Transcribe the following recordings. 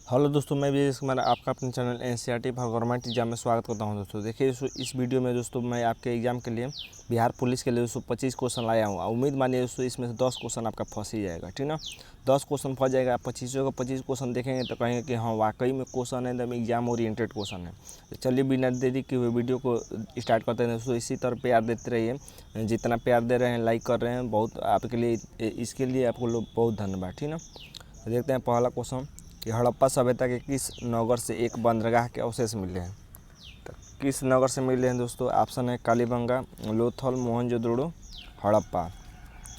Hello दोस्तों, मैं विजय कुमार आपका अपने channel NCERT for government exam में स्वागत करता हूं। दोस्तों देखिए, इस वीडियो में दोस्तों मैं आपके एग्जाम के लिए बिहार पुलिस के लिए दोस्तों 25 क्वेश्चन लाया हूं। उम्मीद मानिए दोस्तों इसमें से 10 क्वेश्चन आपका फंस ही जाएगा, ठीक ना। 10 क्वेश्चन फंस जाएगा। 25 क्वेश्चन देखेंगे तो कहेंगे कि हाँ वाकई में क्वेश्चन है, एकदम एग्जाम ओरिएंटेड क्वेश्चन है। तो चलिए बिना देरी किए हुए वीडियो को स्टार्ट करते हैं दोस्तों। इसी तरह प्यार देते रहिए, जितना प्यार दे रहे हैं, लाइक कर रहे हैं, बहुत आपके लिए, इसके लिए आपको लोग बहुत धन्यवाद, ठीक ना। देखते हैं पहला क्वेश्चन कि हड़प्पा सभ्यता के किस नगर से एक बंदरगाह के अवशेष मिले हैं। तो किस नगर से मिले हैं दोस्तों? ऑप्शन है कालीबंगा, लोथल, मोहनजोदड़ो, हड़प्पा।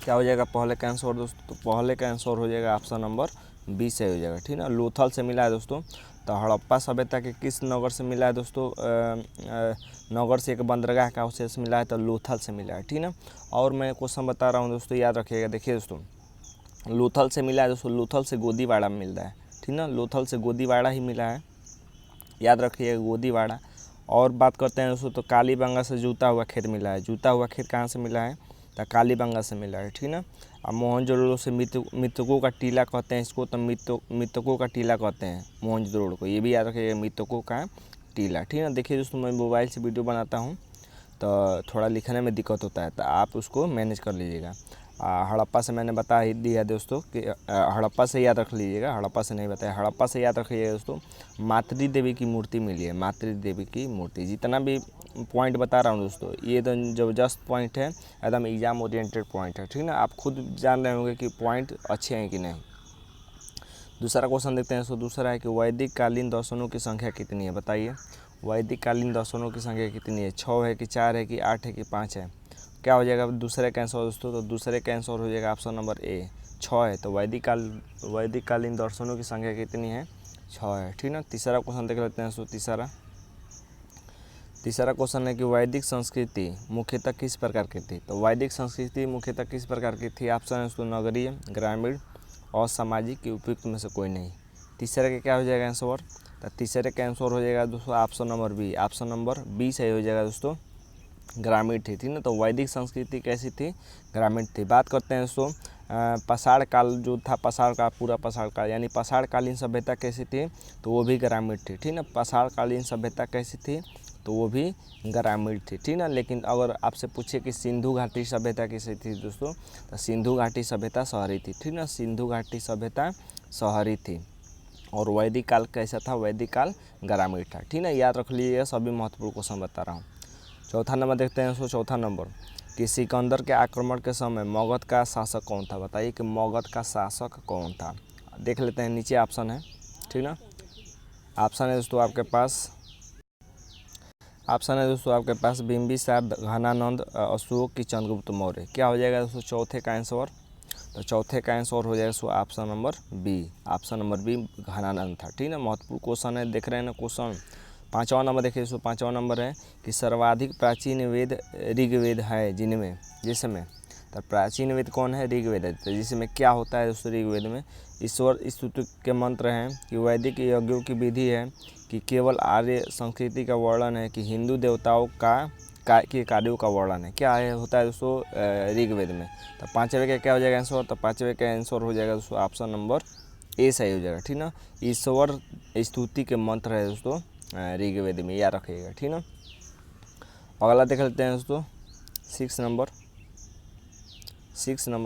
क्या हो जाएगा पहले का आंसर दोस्तों? तो पहले का आंसर हो जाएगा ऑप्शन नंबर बी से हो जाएगा, ठीक ना। लोथल से मिला है दोस्तों। तो हड़प्पा सभ्यता के किस नगर से मिला है दोस्तों? नगर से एक बंदरगाह का अवशेष मिला है, तो लोथल से मिला है, ठीक ना। और मैं क्वेश्चन बता रहा हूँ दोस्तों, याद रखिएगा। देखिए दोस्तों, लोथल से मिला है दोस्तों, लोथल से गोदीवाड़ा में मिलता है, ठीक ना। लोथल से गोदीवाड़ा ही मिला है, याद रखिए गोदीवाड़ा। और बात करते हैं दोस्तों, तो कालीबंगा से जूता हुआ खेत मिला है। जूता हुआ खेत कहाँ से मिला है? तो कालीबंगा से मिला है, ठीक ना। और मोहनजोदड़ो से मृतकों का टीला कहते हैं इसको, तो मृतकों का टीला कहते हैं मोहनजोदड़ो को, ये भी याद रखिएगा, मृतकों का टीला, ठीक है। देखिए दोस्तों, मैं मोबाइल से वीडियो बनाता हूँ तो थोड़ा लिखने में दिक्कत होता है, तो आप उसको मैनेज कर लीजिएगा। हड़प्पा से मैंने बता ही दिया दोस्तों कि हड़प्पा से याद रख लीजिएगा, हड़प्पा से नहीं बताया, हड़प्पा से याद रखिएगा दोस्तों। मातृ देवी की मूर्ति मिली है, मातृ देवी की मूर्ति। जितना भी पॉइंट बता रहा हूँ दोस्तों, ये तो ज़बरदस्त पॉइंट है, एकदम एग्जाम ओरिएंटेड पॉइंट है, ठीक ना। आप खुद जान रहे होंगे कि पॉइंट अच्छे हैं कि नहीं। दूसरा क्वेश्चन देखते हैं दोस्तों। दूसरा है कि वैदिक कालीन दर्शनों की संख्या कितनी है, बताइए। वैदिक कालीन दर्शनों की संख्या कितनी है? 6 है कि 4 है कि 8 है कि 5 है? क्या हो जाएगा दूसरे का आंसर दोस्तों? तो दूसरे का आंसर हो जाएगा ऑप्शन नंबर ए, 6 है। तो वैदिक कालीन दर्शनों की संख्या कितनी है? 6 है, ठीक ना। तीसरा क्वेश्चन देख लेते हैं दोस्तों। तीसरा क्वेश्चन है कि वैदिक संस्कृति मुख्यतः किस प्रकार की थी? तो वैदिक संस्कृति मुख्यतः किस प्रकार की थी? ऑप्शन है दोस्तों नगरीय, ग्रामीण और सामाजिक के उपयुक्त में से कोई नहीं। तीसरे का क्या हो जाएगा आंसर? तो तीसरे का आंसर हो जाएगा दोस्तों option number B, option number B सही हो जाएगा दोस्तों, ग्रामीण थी, ठीक ना। तो वैदिक संस्कृति कैसी थी? ग्रामीण थी। बात करते हैं दोस्तों पाषाण काल जो था, पाषाण का पूरा पाषाण काल यानी पाषाणकालीन सभ्यता कैसी थी? तो वो भी ग्रामीण थी, ठीक ना। पाषाणकालीन सभ्यता कैसी थी? तो वो भी ग्रामीण थी, ठीक ना। लेकिन अगर आपसे पूछे कि सिंधु घाटी सभ्यता कैसी थी दोस्तों, तो सिंधु घाटी सभ्यता शहरी थी, ठीक ना। सिंधु घाटी सभ्यता शहरी थी। और वैदिक काल कैसा था? वैदिक काल ग्रामीण था, ठीक ना। याद रख लीजिएगा, सभी महत्वपूर्ण क्वेश्चन बता रहा हूँ। चौथा नंबर देखते हैं दोस्तों। चौथा नंबर कि सिकंदर के आक्रमण के समय मगध का शासक कौन था? बताइए कि मगध का शासक कौन था। देख लेते हैं, नीचे ऑप्शन है, ठीक ना। ऑप्शन है दोस्तों आपके पास बिंबिसार, घनानंद, अशोक की चंद्रगुप्त मौर्य। क्या हो जाएगा दोस्तों चौथे का आंसर? तो चौथे का आंसर हो जाएगा option number B, option number B Ghananand था, ठीक ना। महत्वपूर्ण क्वेश्चन है, देख रहे हैं ना क्वेश्चन। पाँचवा नंबर देखिए दोस्तों, पाँचवा नंबर है कि सर्वाधिक प्राचीन वेद ऋग्वेद है जिसमें तो प्राचीन वेद कौन है? ऋग्वेद है। तो जिसमें क्या होता है दोस्तों? ऋग्वेद में ईश्वर स्तुति के मंत्र हैं, कि वैदिक यज्ञों की विधि है, कि केवल आर्य संस्कृति का वर्णन है, कि हिंदू देवताओं के कार्यों का वर्णन है। क्या है होता है दोस्तों ऋग्वेद में? तो पाँचवें का क्या हो जाएगा आंसर? तो पाँचवें का आंसर हो जाएगा दोस्तों ऑप्शन नंबर ए सही हो जाएगा, ठीक ना। ईश्वर स्तुति के मंत्र है दोस्तों ऋग्वेद में, याद रखिएगा, ठीक ना। अगला देख लेते हैं दोस्तों। 6 नंबर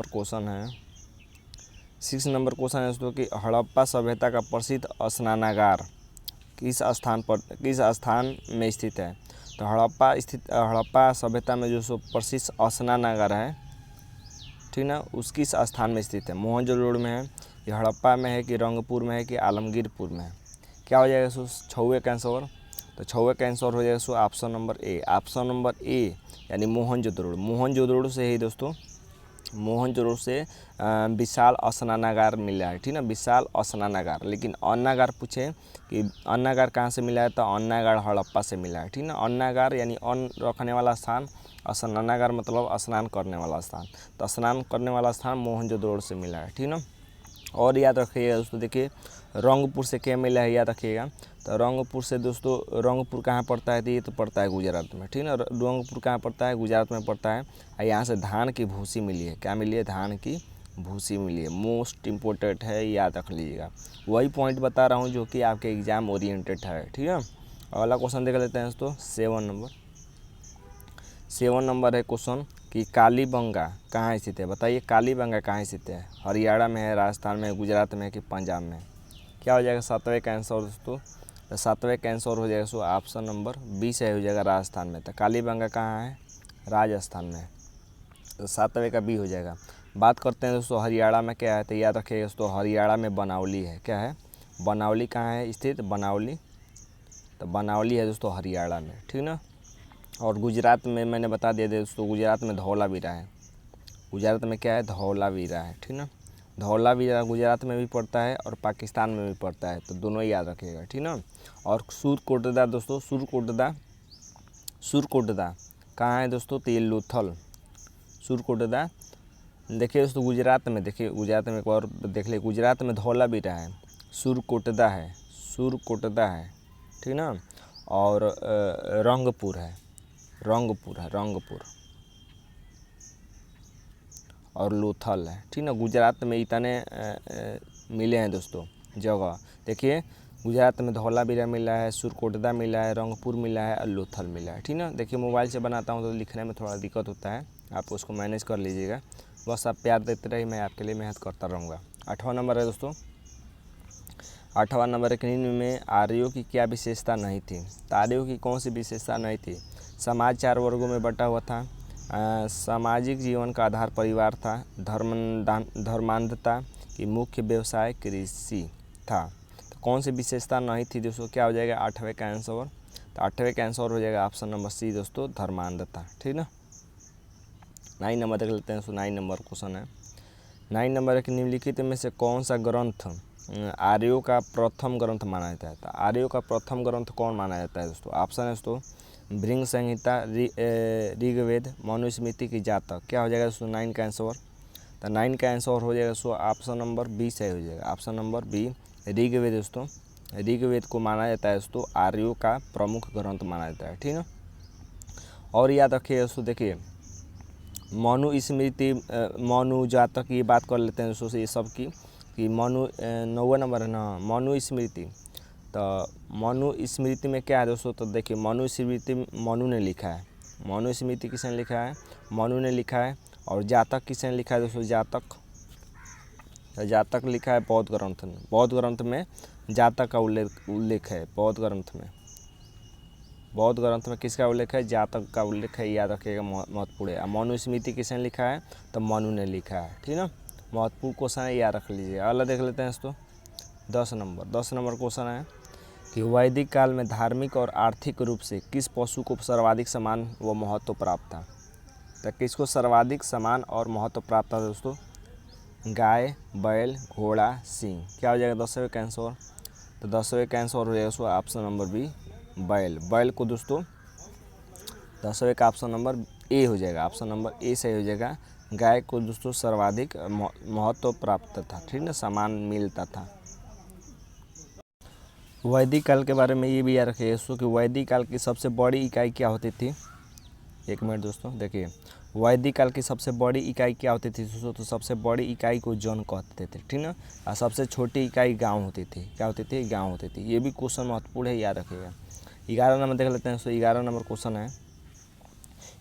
क्वेश्चन है। 6 नंबर क्वेश्चन है दोस्तों कि हड़प्पा सभ्यता का प्रसिद्ध स्नानागार किस स्थान में स्थित है? तो हड़प्पा सभ्यता में जो प्रसिद्ध स्नानागार है, ठीक ना, उस किस स्थान में स्थित है? मोहनजोदड़ो में है, कि हड़प्पा में है, कि रंगपुर में है, कि आलमगीरपुर में है? क्या हो जाएगा छवे का आंसर? तो छवे का आंसर हो जाएगा option number A, option number A यानी मोहनजोदड़ो से ही दोस्तों, मोहनजोदड़ो से विशाल स्नानागार मिला है, ठीक ना, विशाल स्नानागार। लेकिन अन्नागार पूछे कि अन्नागार कहाँ से मिला है? तो अन्नागार हड़प्पा से मिला है, ठीक ना। अन्नागार यानी अन्न रखने वाला स्थान, स्नानागार मतलब स्नान करने वाला स्थान। तो स्नान करने वाला स्थान मोहनजोदड़ो से मिला है, ठीक ना। और याद रखिएगा दोस्तों, देखिए रंगपुर से क्या मिला है, याद रखिएगा। तो रंगपुर से दोस्तों, रंगपुर कहाँ पड़ता है? तो ये तो पड़ता है गुजरात में, ठीक ना। रंगपुर कहाँ पड़ता है? गुजरात में पड़ता है। और यहाँ से धान की भूसी मिली है। क्या मिली है? धान की भूसी मिली है। मोस्ट इम्पोर्टेंट है, याद रख लीजिएगा। वही पॉइंट बता रहा हूँ जो कि आपके एग्ज़ाम ओरिएंटेड है, ठीक है। अगला क्वेश्चन देख लेते हैं दोस्तों। 7 नंबर है क्वेश्चन कि कालीबंगा कहाँ स्थित है। बताइए कालीबंगा कहाँ स्थित है। हरियाणा में है, राजस्थान में है, गुजरात में है कि पंजाब में। क्या हो जाएगा 7वें का आंसर दोस्तों। तो 7वें का आंसर हो जाएगा सो ऑप्शन नंबर बी से हो जाएगा, राजस्थान में। तो कालीबंगा कहाँ है, राजस्थान में। तो 7वें का बी हो जाएगा। बात करते हैं दोस्तों हरियाणा में क्या है। तो याद रखिएगा दोस्तों, हरियाणा में बनावली है। क्या है, बनावली कहाँ है स्थित, बनावली। तो बनावली है दोस्तों हरियाणा में, ठीक ना। और गुजरात में मैंने बता दिया दोस्तों, गुजरात में धौलावीरा है। गुजरात में क्या है, धौलावीरा है, ठीक ना। धौलावीरा गुजरात में भी पड़ता है और पाकिस्तान में भी पड़ता है, तो दोनों ही याद रखिएगा, ठीक ना। और सुरकोटदा दोस्तों, सुरकोटदा कहाँ है दोस्तों, तो ये लोथल। सुरकोटदा देखिए दोस्तों गुजरात में, देखिए गुजरात में एक और देख लिए, गुजरात में धौलावीरा है, सुरकोटदा है, ठीक ना। और रंगपुर है, रंगपुर और लोथल है, ठीक ना। गुजरात में इतने मिले हैं दोस्तों जगह। देखिए गुजरात में धौलावीरा मिला है, सुरकोटदा मिला है, रंगपुर मिला है और लोथल मिला है, ठीक ना। देखिए मोबाइल से बनाता हूँ तो लिखने में थोड़ा दिक्कत होता है, आप उसको मैनेज कर लीजिएगा। बस आप प्यार देते रहिए, मैं आपके लिए मेहनत करता रहूँगा। 8वां नंबर है दोस्तों। 8वां नंबर एक निम्न में आर्यों की क्या विशेषता नहीं थी। तो आर्यों की कौन सी विशेषता नहीं थी। समाज 4 वर्गों में बटा हुआ था। सामाजिक जीवन का आधार परिवार था। धर्मांधता की मुख्य व्यवसाय कृषि था। तो कौन सी विशेषता नहीं थी दोस्तों, क्या हो जाएगा 8वें का आंसर। तो 8वें का आंसर हो जाएगा ऑप्शन नंबर सी दोस्तों, धर्मांधता, ठीक ना। 9 नंबर देख लेते हैं। 9 नंबर क्वेश्चन है। 9 नंबर के निम्नलिखित में से कौन सा ग्रंथ आर्यों का प्रथम ग्रंथ माना जाता है। तो आर्यों का प्रथम ग्रंथ कौन माना जाता है दोस्तों। ऑप्शन है दोस्तों भृंग संहिता, ऋग्वेद, मनुस्मृति की जातक। क्या हो जाएगा दोस्तों 9 का आंसर। तो 9 का आंसर हो जाएगा दोस्तों ऑप्शन नंबर बी सही हो जाएगा। ऑप्शन नंबर बी ऋग्वेद दोस्तों, ऋग्वेद को माना जाता है दोस्तों आर्यों का प्रमुख ग्रंथ माना जाता है, ठीक है। और याद रखिए दोस्तों, देखिए मनुस्मृति, मनु जातक की बात कर लेते हैं दोस्तों ये सब की, कि 9वां नंबर है ना मनुस्मृति। तो मनुस्मृति में क्या है दोस्तों, तो देखिए मनुस्मृति मनु ने लिखा है। मनुस्मृति किसने लिखा है, मनु ने लिखा है। और जातक किसने लिखा है दोस्तों, जातक लिखा है बौद्ध ग्रंथ में। बौद्ध ग्रंथ में जातक का उल्लेख है। बौद्ध ग्रंथ में किसका उल्लेख है, जातक का उल्लेख है, याद रखिएगा, महत्वपूर्ण है। मनुस्मृति किसने लिखा है, तो मनु ने लिखा है, ठीक ना। महत्वपूर्ण क्वेश्चन है, याद रख लीजिए। अगला देख लेते हैं दोस्तों 10 नंबर क्वेश्चन है कि वैदिक काल में धार्मिक और आर्थिक रूप से किस पशु को सर्वाधिक सम्मान व महत्व प्राप्त था। तो किसको सर्वाधिक सम्मान और महत्व प्राप्त था दोस्तों, गाय, बैल, घोड़ा, सिंह। क्या हो जाएगा 10वें का आंसर। तो 10वें का आंसर हो जाएगा उसका ऑप्शन नंबर बी बैल को दोस्तों 10वें का ऑप्शन नंबर ए हो जाएगा। ऑप्शन नंबर ए सही हो जाएगा। गाय को दोस्तों सर्वाधिक महत्व प्राप्त था, ठीक ना, सम्मान मिलता था। वैदिक काल के बारे में ये भी याद रखिए दोस्तों कि वैदिक काल की सबसे बड़ी इकाई क्या होती थी। एक मिनट दोस्तों, देखिए वैदिक काल की सबसे बड़ी इकाई क्या होती थी दोस्तों, तो सबसे बड़ी इकाई को जन कहते थे, ठीक ना। और सबसे छोटी इकाई गांव होती थी। क्या होती थी, गांव होती थी। ये भी क्वेश्चन महत्वपूर्ण है, याद रखिएगा। 11 नंबर देख लेते हैं दोस्तों। 11 नंबर क्वेश्चन है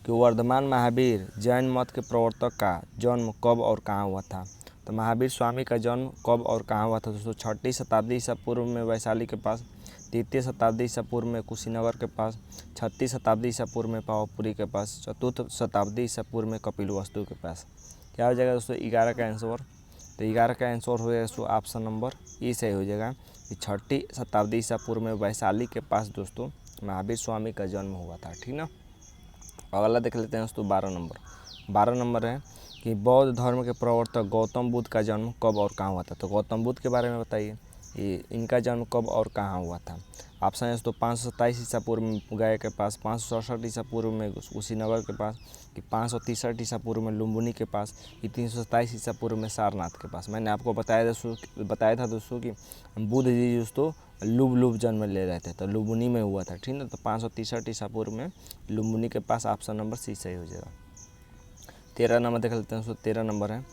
कि वर्धमान महावीर जैन मत के प्रवर्तक का जन्म कब और कहाँ हुआ था। तो महावीर स्वामी का जन्म कब और कहाँ हुआ था दोस्तों। 6वीं शताब्दी ईसा पूर्व में वैशाली के पास, 3री शताब्दी ईसा पूर्व में कुशीनगर के पास, 6वीं शताब्दी ईसा पूर्व में पावापुरी के पास, 4th शताब्दी ईसा पूर्व में कपिलवस्तु के पास। क्या हो जाएगा दोस्तों 11 का आंसर। तो 11 का आंसर हो जाएगा दोस्तों ऑप्शन नंबर ई सही हो जाएगा कि 6वीं शताब्दी ईसा पूर्व में वैशाली के पास दोस्तों महावीर स्वामी का जन्म हुआ था, ठीक ना। अगला देख लेते हैं दोस्तों 12 नंबर है कि बौद्ध धर्म के प्रवर्तक गौतम बुद्ध का जन्म कब और कहाँ हुआ था। तो गौतम बुद्ध के बारे में बताइए, ये इनका जन्म कब और कहाँ हुआ था। ऑप्शन है दोस्तों 527 ईसा पूर्व में गया के पास, 567 ईसा पूर्व में कुशीनगर के पास, कि 563 ईसा पूर्व में लुम्बिनी के पास, कि 327 ईसा पूर्व में सारनाथ के पास। मैंने आपको बताया था दोस्तों कि बुद्ध जी दोस्तों लुब जन्म ले रहे थे, तो लुम्बिनी में हुआ था, ठीक ना। तो 563 ईसा पूर्व में लुम्बिनी के पास ऑप्शन नंबर सी सही हो जाएगा। 13 नंबर देख लेते हैं दोस्तों। 13 नंबर है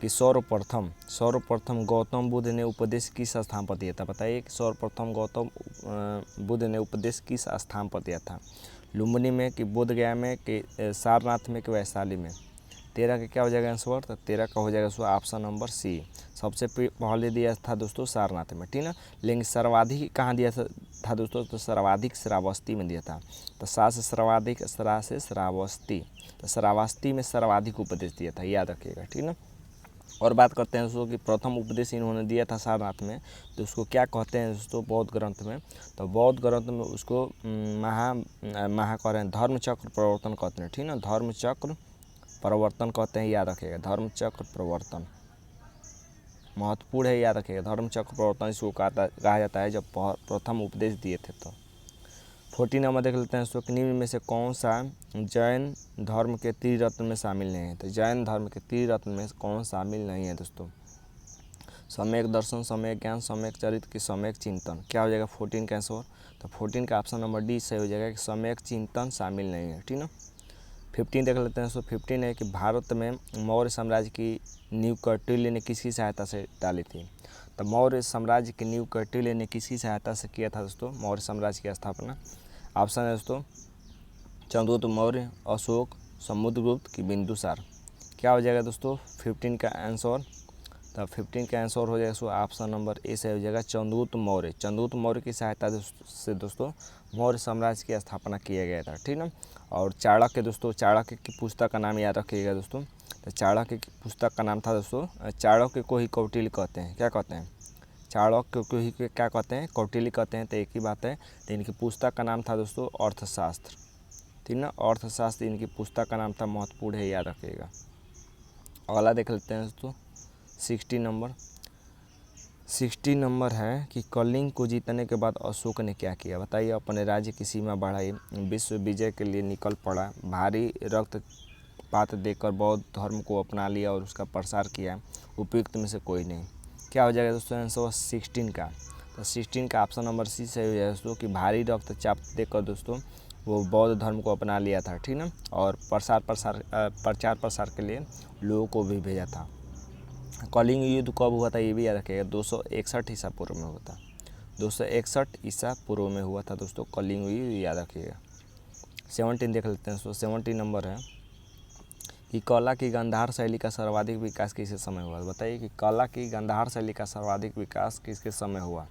कि सर्वप्रथम गौतम बुद्ध ने उपदेश किस स्थान पर दिया था। बताइए कि सर्वप्रथम गौतम बुद्ध ने उपदेश किस स्थान पर दिया था। लुम्बिनी में कि बोधगया में कि सारनाथ में कि वैशाली में। 13 का क्या हो जाएगा आंसर, तो 13 का हो जाएगा दोस्तों ऑप्शन नंबर सी। सबसे पहले दिया था दोस्तों सारनाथ में, ठीक ना। लेकिन सर्वाधिक कहाँ दिया था दोस्तों, तो सर्वाधिक श्रावस्ती में दिया था। तो सा से सर्वाधिक, सरा से श्रावस्ती, तो श्रावस्ती में सर्वाधिक उपदेश दिया था, याद रखिएगा, ठीक ना। और बात करते हैं दोस्तों कि प्रथम उपदेश इन्होंने दिया था सारनाथ में, तो उसको क्या कहते हैं दोस्तों बौद्ध ग्रंथ में। तो बौद्ध ग्रंथ में उसको महा कह रहे हैं धर्मचक्र प्रवर्तन कहते हैं, ठीक ना। धर्मचक्र प्रवर्तन कहते हैं, याद रखिएगा। धर्मचक्र प्रवर्तन महत्वपूर्ण है, याद रखिएगा। धर्मचक्र प्रवर्तन इसको कहा जाता है जब प्रथम उपदेश दिए थे। तो 14 नंबर देख लेते हैं दोस्तों कि निम्न में से कौन सा जैन धर्म के त्रिरत्न में शामिल नहीं है। तो जैन धर्म के त्रिरत्न में कौन शामिल नहीं है दोस्तों। सम्यक दर्शन, सम्यक ज्ञान, सम्यक चरित्र की सम्यक चिंतन। क्या हो जाएगा 14 का आंसर, तो 14 का ऑप्शन नंबर डी सही हो जाएगा कि सम्यक चिंतन शामिल नहीं है, ठीक ना। 15 देख लेते हैं दोस्तों। 15 है कि भारत में मौर्य साम्राज्य की नींव कौटिल्य ने किसकी सहायता से डाली थी। तो मौर्य साम्राज्य की नींव कौटिल्य ने किसकी सहायता से किया था दोस्तों मौर्य साम्राज्य की स्थापना। ऑप्शन है दोस्तों चंद्रगुप्त मौर्य, अशोक, समुद्रगुप्त की बिंदुसार। क्या हो जाएगा दोस्तों 15 का आंसर, तो 15 का आंसर हो जाएगा दोस्तों ऑप्शन नंबर ए से हो जाएगा चंद्रगुप्त मौर्य। चंद्रगुप्त मौर्य की सहायता से दोस्तों मौर्य साम्राज्य की स्थापना किया गया था, ठीक ना। और चाणक्य दोस्तों, चाणक्य की पुस्तक का नाम याद रखिएगा दोस्तों। तो चाणक्य की पुस्तक का नाम था दोस्तों, चाणक्य को ही कौटिल्य कहते हैं। क्या कहते हैं, चाणक्य को ही क्या कहते हैं, कौटिल्य कहते हैं। तो एक ही बात है। तो इनकी पुस्तक का नाम था दोस्तों अर्थशास्त्र, ठीक ना। अर्थशास्त्र इनकी पुस्तक का नाम था, महत्वपूर्ण है, याद रखिएगा। अगला देख लेते हैं दोस्तों 60 नंबर है कि कलिंग को जीतने के बाद अशोक ने क्या किया। बताइए। अपने राज्य की सीमा बढ़ाई, विश्व विजय के लिए निकल पड़ा, भारी रक्तपात देकर बौद्ध धर्म को अपना लिया और उसका प्रसार किया, उपयुक्त में से कोई नहीं। क्या हो जाएगा दोस्तों आंसर 16 का। तो 16 का ऑप्शन नंबर सी सही हो जाएगा दोस्तों कि भारी रक्तचाप देकर दोस्तों वो बौद्ध धर्म को अपना लिया था, ठीक ना। और प्रचार प्रसार के लिए लोगों को भी भेजा था। कलिंग युद्ध कब हुआ था ये भी याद रखिएगा, 261 ईसा पूर्व में हुआ था। 261 ईसा पूर्व में हुआ था दोस्तों कलिंग युद्ध, याद रखिएगा। 17 देख लेते हैं दोस्तों। 17 नंबर है कि कला की गांधार शैली का सर्वाधिक विकास किसके समय हुआ। बताइए कि कला की गांधार शैली का सर्वाधिक विकास किसके समय हुआ।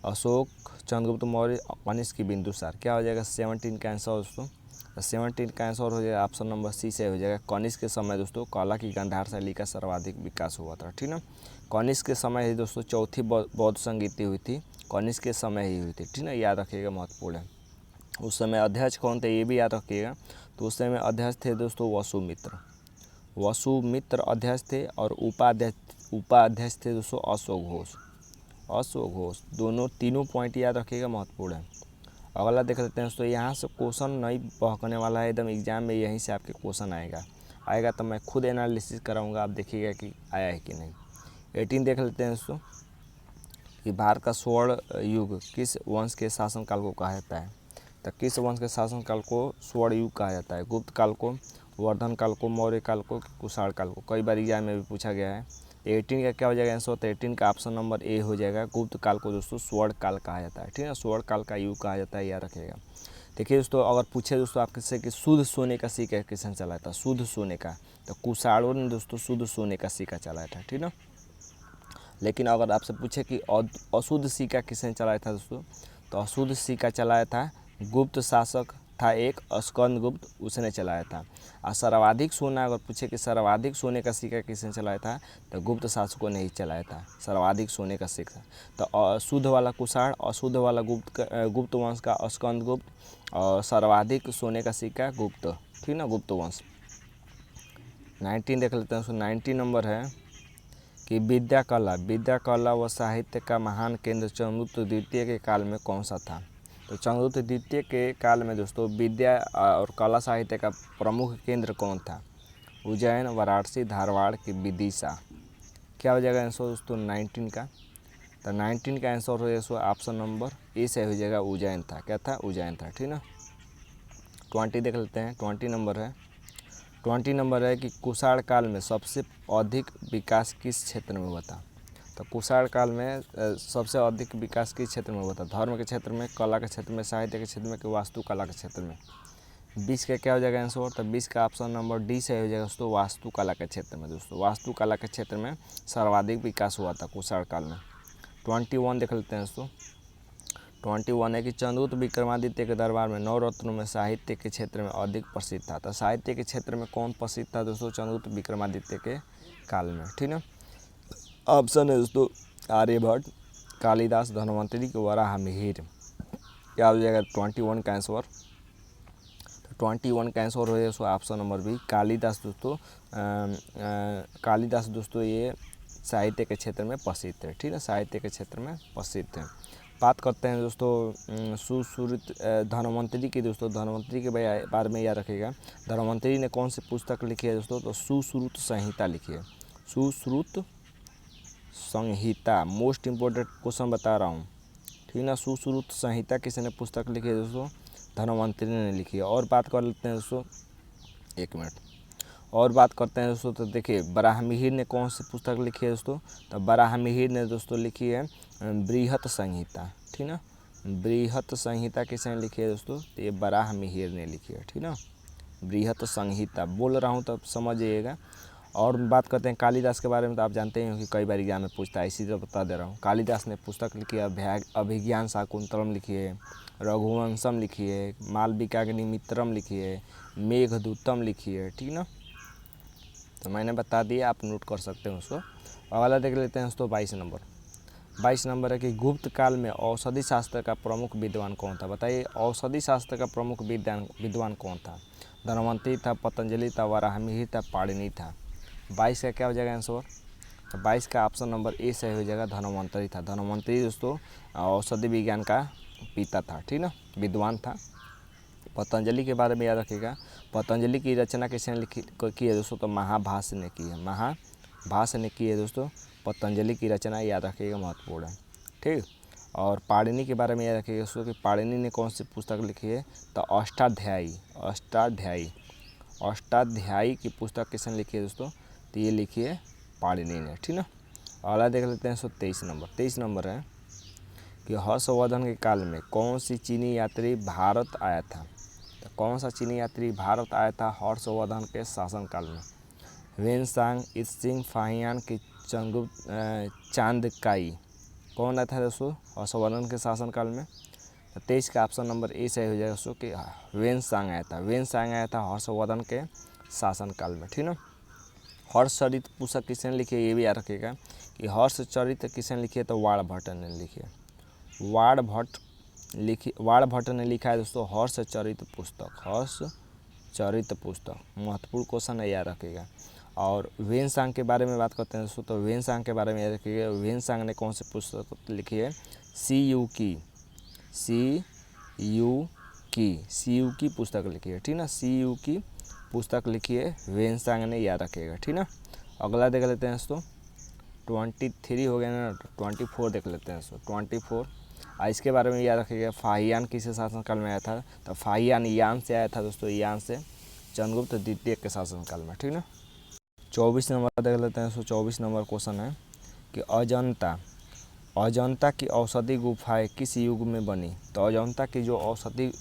अशोक, चंद्रगुप्त मौर्य, कनिष्क की बिंदुसार। क्या हो जाएगा 17 का आंसर दोस्तों, 17 का आंसर हो जाएगा ऑप्शन नंबर सी से हो जाएगा कनिष्क के समय दोस्तों कला की गांधार शैली का सर्वाधिक विकास हुआ था, ठीक ना। कनिष्क के समय ही दोस्तों चौथी बौद्ध संगीति हुई थी, कनिष्क के समय ही हुई थी, ठीक ना, याद रखिएगा, महत्वपूर्ण है। उस समय अध्यक्ष कौन थे ये भी याद रखिएगा। तो उस समय अध्यक्ष थे दोस्तों वसुमित्र अध्यक्ष थे, और उपाध्यक्ष थे दोस्तों अशोक घोष। तीनों पॉइंट याद रखिएगा, महत्वपूर्ण है। अगला देख लेते हैं दोस्तों। यहाँ से क्वेश्चन नहीं बहकने वाला है, एकदम एग्जाम में यहीं से आपके क्वेश्चन आएगा तो मैं खुद एनालिसिस कराऊंगा, आप देखिएगा कि आया है कि नहीं। 18 देख लेते हैं दोस्तों कि भारत का स्वर्ण युग किस वंश के शासनकाल को कहा जाता है। तो किस वंश के शासनकाल को स्वर्ण युग कहा जाता है। गुप्त काल को, वर्धन काल को, मौर्य काल को, कुषाण काल को। कई बार एग्जाम में भी पूछा गया है। 18 का क्या हो जाएगा आंसर, 18 का ऑप्शन नंबर ए हो जाएगा। गुप्त काल को दोस्तों स्वर्ण काल कहा जाता है, ठीक है, स्वर्ण काल का युग कहा जाता है, याद रखिएगा। देखिए दोस्तों, अगर पूछे दोस्तों आपसे कि शुद्ध सोने का सिक्का किसने चलाया था, शुद्ध सोने का, तो कुषाणों ने दोस्तों शुद्ध सोने का सिक्का चलाया था, ठीक ना। लेकिन अगर आपसे पूछे कि अशुद्ध सिक्का किसने चलाया था दोस्तों, तो अशुद्ध सिक्का चलाया था गुप्त शासक था एक स्कंदगुप्त, उसने चलाया था। और सर्वाधिक सोना अगर पूछे कि सर्वाधिक सोने का सिक्का किसने चलाया था, तो गुप्त शासकों ने ही चलाया था सर्वाधिक सोने का सिक्का। तो अशुद्ध वाला कुषाण, अशुद्ध वाला गुप्त वंश का स्कंदगुप्त, और सर्वाधिक सोने का सिक्का गुप्त, ठीक ना, गुप्त वंश। 19 देख लेते हैं उसको। 19 नंबर है कि विद्या कला व साहित्य का महान केंद्र चंद्रगुप्त द्वितीय के काल में कौन सा था। तो चंद्रगुप्त द्वितीय के काल में दोस्तों विद्या और कला साहित्य का प्रमुख केंद्र कौन था। उज्जैन, वाराणसी, धारवाड़ की विदिशा। क्या हो जाएगा आंसर दोस्तों 19 का। तो 19 का आंसर हो जाएगा ऑप्शन नंबर ए से हो जाएगा उज्जैन था। क्या था, उज्जैन था, ठीक ना। 20 देख लेते हैं। 20 नंबर है 20 नंबर है कि कुषाण काल में सबसे अधिक विकास किस क्षेत्र में हुआ था। तो कुषाण काल में सबसे अधिक विकास किस क्षेत्र में हुआ था। धर्म के क्षेत्र में, कला के क्षेत्र में, साहित्य के क्षेत्र में कि वास्तुकला के क्षेत्र में। 20 का क्या हो जाएगा आंसर। तो 20 का ऑप्शन नंबर डी से हो जाएगा दोस्तों, वास्तुकला के क्षेत्र में। दोस्तों वास्तुकला के क्षेत्र में सर्वाधिक विकास हुआ था कुषाण काल में। 21 देख लेते हैं दोस्तों। 21 है कि चंद्रगुप्त विक्रमादित्य के दरबार में नवरत्नों में साहित्य के क्षेत्र में अधिक प्रसिद्ध था। तो साहित्य के क्षेत्र में कौन प्रसिद्ध था दोस्तों, चंद्रगुप्त विक्रमादित्य के काल में, ठीक है। ऑप्शन है दोस्तों आर्यभट्ट, कालिदास, धन्वंतरि, वराहमिहिर। क्या हो जाएगा 21 का आंसर। 21 का आंसर हो जाएगा ऑप्शन नंबर बी, कालिदास। दोस्तों कालिदास दोस्तों ये साहित्य के क्षेत्र में प्रसिद्ध है, ठीक है, साहित्य के क्षेत्र में प्रसिद्ध है। बात करते हैं दोस्तों सुश्रुत धन्वंतरि की। दोस्तों धन्वंतरि के बारे में याद रखिएगा। धन्वंतरि ने कौन सी पुस्तक लिखी है दोस्तों, तो सुश्रुत संहिता लिखी है। सुश्रुत संहिता, मोस्ट इम्पोर्टेंट क्वेश्चन बता रहा हूँ, ठीक है ना। सुश्रुत संहिता किसने पुस्तक लिखी है दोस्तों, धन्वंतरि ने लिखी है। और बात कर लेते हैं दोस्तों, एक मिनट और बात करते हैं दोस्तों। तो देखिए वराहमिहिर ने कौन सी पुस्तक लिखी है दोस्तों, तो वराहमिहिर ने दोस्तों लिखी है बृहत संहिता, ठीक ना। बृहत संहिता किसने लिखी है दोस्तों, तो ये वराहमिहिर ने लिखी है, ठीक ना। बृहत संहिता बोल रहा हूँ तो समझिएगा। और बात करते हैं कालिदास के बारे में। तो आप जानते हैं कि कई बार एग्जाम में पूछता है, इसी तरह बता दे रहा हूँ। कालिदास ने पुस्तक लिखी है अभिज्ञान शाकुंतलम लिखी है, रघुवंशम लिखी है, मालविकाग्निमित्रम लिखी है, मेघदूतम लिखी है, ठीक ना। तो मैंने बता दिया, आप नोट कर सकते हैं उसको। अगला देख लेते हैं दोस्तों 22 नंबर। 22 नंबर है कि गुप्त काल में औषधि शास्त्र का प्रमुख विद्वान कौन था। बताइए औषधि शास्त्र का प्रमुख विद्वान कौन था। धन्वंतरि था, पतंजलि था, वराहमिहिर था, पाणिनि था। 22 का क्या हो जाएगा आंसर। तो 22 का ऑप्शन नंबर ए सही हो जाएगा, धन्वंतरि था। धन्वंतरि दोस्तों औषधि विज्ञान का पिता था, ठीक ना, विद्वान था। पतंजलि के बारे में याद रखिएगा। पतंजलि की रचना किसने की है दोस्तों, तो महाभाष्य ने की है। महाभाष्य ने की है दोस्तों पतंजलि की रचना, याद रखिएगा, महत्वपूर्ण है, ठीक। और पाणिनि के बारे में याद रखिएगा दोस्तों कि पाणिनि ने कौन सी पुस्तक लिखी है, तो अष्टाध्यायी की पुस्तक किसने लिखी है दोस्तों, तो ये लिखी है पाणिनि ने, ठीक ना। अगला देख लेते हैं 23 नंबर। 23 नंबर है कि हर्षवर्धन के काल में कौन सी चीनी यात्री भारत आया था। तो कौन सा चीनी यात्री भारत आया था हर्षवर्धन के शासनकाल में। वेनसांग, इत्सिंग, फाहियान की चांदकाई। कौन आया था दोस्तों हर्षवर्धन के शासनकाल में। तो 23 का ऑप्शन नंबर ए सही हो जाएगा दोस्तों कि वेनसांग आया था। वेनसांग आया था हर्षवर्धन के शासनकाल में, ठीक ना। हर्षचरित पुस्तक किसने लिखी है, ये भी याद रखिएगा कि हर्षचरित किसने लिखी है, तो वाणभट्ट ने लिखी है। वाणभट्ट ने लिखा है दोस्तों हर्षचरित पुस्तक। महत्वपूर्ण क्वेश्चन है, याद रखिएगा। और वेनसांग के बारे में बात करते हैं दोस्तों। तो वेनसांग के बारे में याद रखिएगा। वेनसांग ने कौन सी पुस्तक लिखी है, CU की पुस्तक लिखी है, ठीक ना। CU की पुस्तक लिखी है वेनसांग ने, याद रखिएगा, ठीक ना। अगला देख लेते हैं दोस्तों 23 हो गया ना, 24 देख लेते हैं दोस्तों। 24 इसके बारे में याद रखिएगा। फाहियान किस शासनकाल में आया था, तो फाहियान यान से आया था दोस्तों, यान से चंद्रगुप्त द्वितीय के शासनकाल में, ठीक ना। 24 नंबर देख लेते हैं दोस्तों। 24 नंबर क्वेश्चन है कि अजंता की औषधि गुफाएं किस युग में बनी। तो अजंता की जो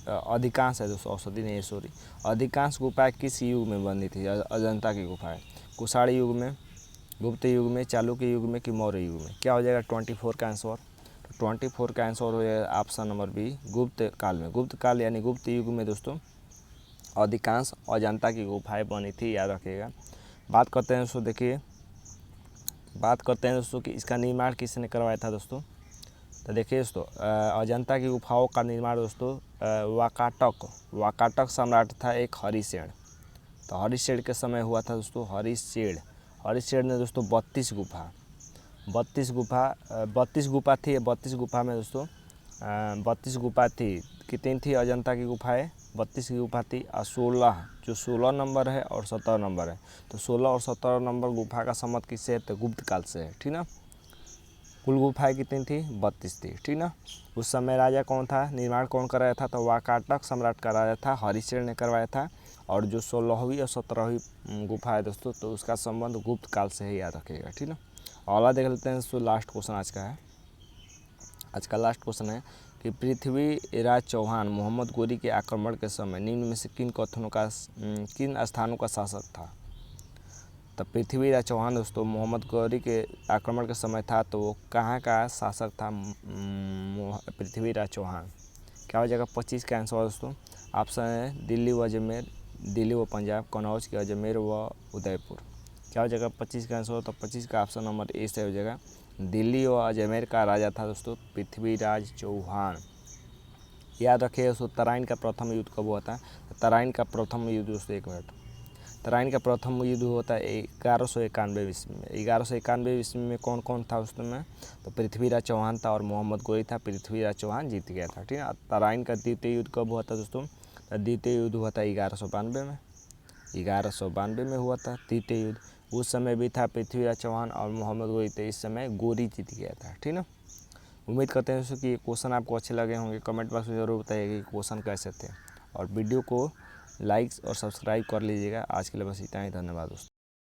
अधिकांश है दोस्तों, अधिकांश गुफाएं किस युग में बनी थी अजंता की गुफाएं। कुषाण युग में, गुप्त युग में, चालुक्य युग में कि मौर्य युग में। क्या हो जाएगा 24 का आंसर। तो 24 का आंसर हो जाएगा ऑप्शन नंबर बी, गुप्त काल में। गुप्त काल यानी गुप्त युग में दोस्तों अधिकांश अजंता की गुफाएं बनी थी, याद रखिएगा। बात करते हैं दोस्तों, देखिए बात करते हैं दोस्तों कि इसका निर्माण किसने करवाया था दोस्तों। तो देखिए दोस्तों अजंता की गुफाओं का निर्माण दोस्तों वाकाटक सम्राट था एक हरिसेन। तो हरिसेन के समय हुआ था दोस्तों। हरिसेन ने दोस्तों 32 गुफा थी। 32 गुफा में दोस्तों 32 गुफा थी। कितनी थी अजंता की गुफाएं, 32 की गुफा थी। और 16 नंबर है और 17 नंबर है। तो 16 और 17 नंबर गुफा का संबंध किससे है, तो गुप्त काल से है, ठीक ना। कुल गुफाएं कितनी थी, 32 थी, ठीक ना। उस समय राजा कौन था, निर्माण कौन कराया था, तो वाकाटक सम्राट का राजा था, हरिसेन ने करवाया था। और जो 16वीं और 17वीं गुफा है दोस्तों, तो उसका संबंध गुप्त काल से ही याद रखिएगा, ठीक ना। अगला देख लेते हैं दोस्तों, लास्ट क्वेश्चन आज का है। आज का लास्ट क्वेश्चन है कि पृथ्वीराज चौहान मोहम्मद गोरी के आक्रमण के समय निम्न में से किन स्थानों का शासक था। तो पृथ्वीराज चौहान दोस्तों मोहम्मद गौरी के आक्रमण के समय था, तो वो कहाँ का शासक था पृथ्वीराज चौहान। क्या हो जाएगा 25 का आंसर दोस्तों। ऑप्शन है दिल्ली व अजमेर, दिल्ली व पंजाब, कन्नौज के अजमेर व उदयपुर। क्या हो जाएगा 25 का आंसर। तो 25 का ऑप्शन नंबर ए से हो जाएगा। दिल्ली व अजमेर का राजा था दोस्तों पृथ्वीराज चौहान। याद रखिए दोस्तों, तराइन का प्रथम युद्ध कब हुआ था। तराइन का प्रथम युद्ध दोस्तों, 1 मिनट, तराइन का प्रथम युद्ध होता है 1191 ईस्वी में। 1191 ईस्वी में कौन कौन था उसमें। तो पृथ्वीराज चौहान था और मोहम्मद गोरी था। पृथ्वीराज चौहान जीत गया था, ठीक है। तराइन का द्वितीय युद्ध कब हुआ था दोस्तों। द्वितीय युद्ध हुआ था 1192 में। 1192 में हुआ था द्वितीय युद्ध। उस समय भी था पृथ्वीराज चौहान और मोहम्मद गोरी थे। इस समय गोरी जीत गया था, ठीक ना। उम्मीद करते हैं दोस्तों कि ये क्वेश्चन आपको अच्छे लगे होंगे। कमेंट बॉक्स में ज़रूर बताइएगा कि क्वेश्चन कैसे थे, और वीडियो को लाइक और सब्सक्राइब कर लीजिएगा। आज के लिए बस इतना ही, धन्यवाद दोस्तों।